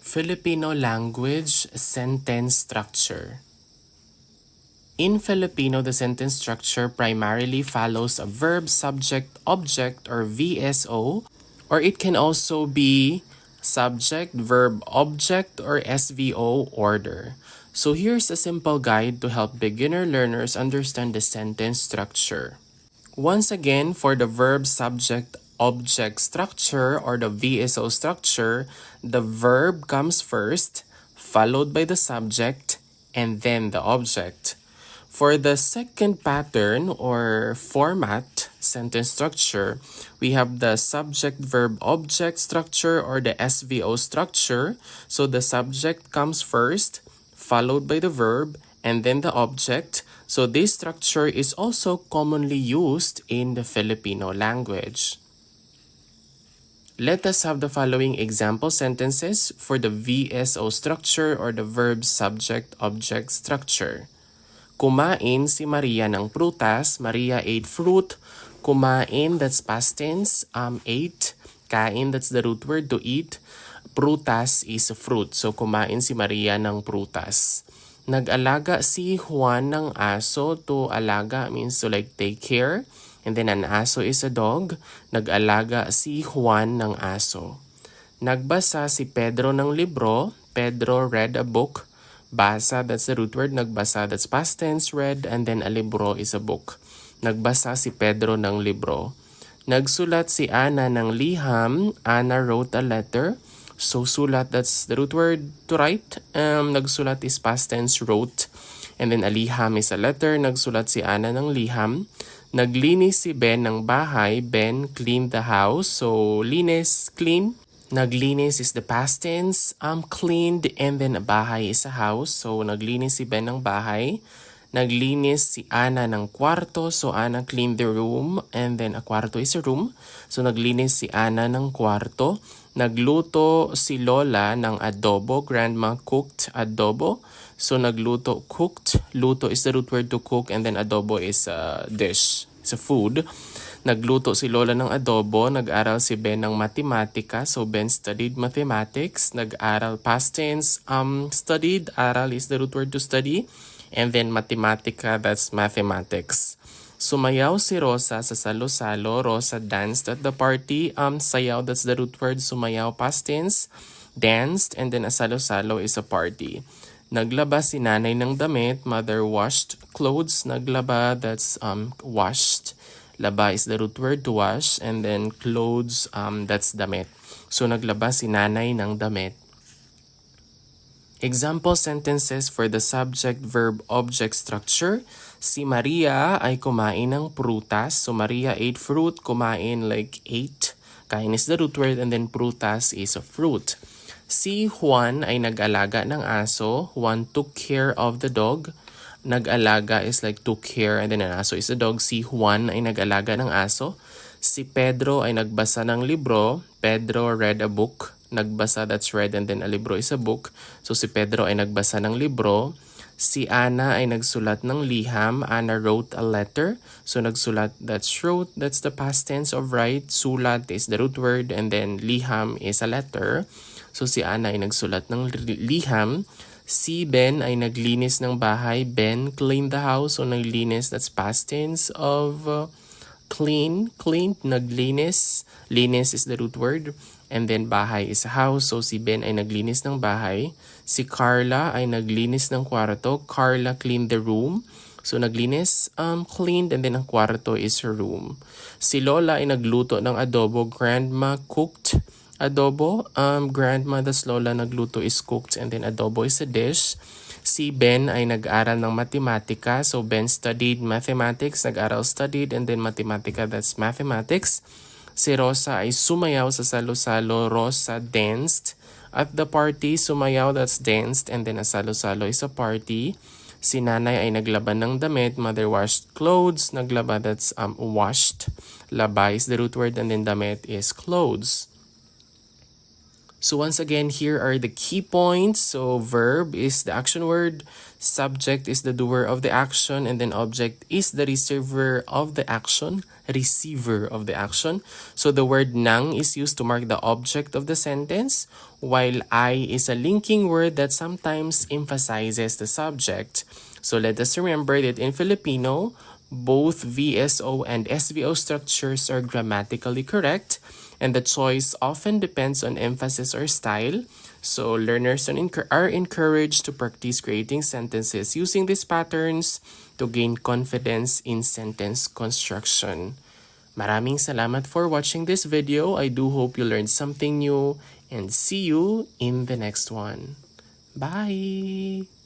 Filipino language sentence structure. In Filipino, the sentence structure primarily follows a verb, subject, object, or VSO, or it can also be subject, verb, object, or SVO order. So here's a simple guide to help beginner learners understand the sentence structure. Once again, for the verb, subject, object structure or the VSO structure, the verb comes first, followed by the subject, and then the object. For the second pattern or format sentence structure, we have the subject verb object structure or the SVO structure. So the subject comes first, followed by the verb, and then the object. So this structure is also commonly used in the Filipino language. Let us have the following example sentences for the VSO structure or the verb subject object structure. Kumain si Maria ng prutas. Maria ate fruit. Kumain, that's past tense. Ate. Kain, that's the root word to eat. Prutas is a fruit. So, kumain si Maria ng prutas. Nag-alaga si Juan ng aso. To alaga means to like take care. And then an aso is a dog. Nag-alaga si Juan ng aso. Nagbasa si Pedro ng libro. Pedro read a book. Basa, that's the root word. Nagbasa, that's past tense, read, and then a libro is a book. Nagbasa si Pedro ng libro. Nagsulat si Ana ng liham. Ana wrote a letter. So, sulat, that's the root word to write. Nagsulat is past tense, wrote. And then a liham is a letter. Nagsulat si Ana ng liham. Naglinis si Ben ng bahay. Ben cleaned the house. So, linis, clean. Naglinis is the past tense, cleaned, and then bahay is a house. So, naglinis si Ben ng bahay. Naglinis si Ana ng kwarto. So, Ana cleaned the room, and then a kwarto is a room. So, naglinis si Ana ng kwarto. Nagluto si Lola ng adobo. Grandma cooked adobo. So, nagluto, cooked. Luto is the root word to cook, and then adobo is a dish. It's a food. Nagluto si Lola ng adobo. Nag-aral si Ben ng matematika. So, Ben studied mathematics. Nag-aral past tense. Studied. Aral is the root word to study. And then matematika, that's mathematics. Sumayaw si Rosa sa salo-salo. Rosa danced at the party. Sayaw, that's the root word. Sumayaw, past tense. Danced. And then a salo-salo is a party. Naglaba si nanay ng damit. Mother washed clothes. Naglaba, that's washed. Laba is the root word to wash, and then clothes, that's damit. So, naglaba si nanay ng damit. Example sentences for the subject, verb, object structure. Si Maria ay kumain ng prutas. So, Maria ate fruit. Kumain like ate. Kain is the root word, and then prutas is a fruit. Si Juan ay nag-alaga ng aso. Juan took care of the dog. Nag-alaga is like took care, and then an aso is a dog. Si Juan ay nag-alaga ng aso. Si Pedro ay nagbasa ng libro. Pedro read a book. Nagbasa, that's read, and then a libro is a book. So si Pedro ay nagbasa ng libro. Si Ana ay nagsulat ng liham. Ana wrote a letter. So nagsulat, that's wrote, that's the past tense of write. Sulat is the root word, and then liham is a letter. So si Ana ay nagsulat ng liham. Si Ben ay naglinis ng bahay. Ben cleaned the house. So, naglinis, that's past tense of clean. Cleaned, naglinis. Linis is the root word. And then, bahay is a house. So, si Ben ay naglinis ng bahay. Si Carla ay naglinis ng kwarto. Carla cleaned the room. So, naglinis, cleaned, and then ang kwarto is her room. Si Lola ay nagluto ng adobo. Grandma cooked adobo. Grandma, that's Lola, nagluto is cooked, and then adobo is a dish. Si Ben ay nag-aral ng matematika. So, Ben studied mathematics. Nag-aral studied, and then matematika, that's mathematics. Si Rosa ay sumayaw sa salo-salo. Rosa danced at the party. Sumayaw, that's danced, and then a salo-salo is a party. Si nanay ay naglaban ng damit. Mother washed clothes. Naglaba, that's washed. Laba is the root word, and then damit is clothes. So once again, here are the key points. So verb is the action word, subject is the doer of the action, and then object is the receiver of the action, receiver of the action. So the word nang is used to mark the object of the sentence, while I is a linking word that sometimes emphasizes the subject. So let us remember that in Filipino, both VSO and SVO structures are grammatically correct, and the choice often depends on emphasis or style. So learners are encouraged to practice creating sentences using these patterns to gain confidence in sentence construction. Maraming salamat for watching this video. I do hope you learned something new, and see you in the next one. Bye!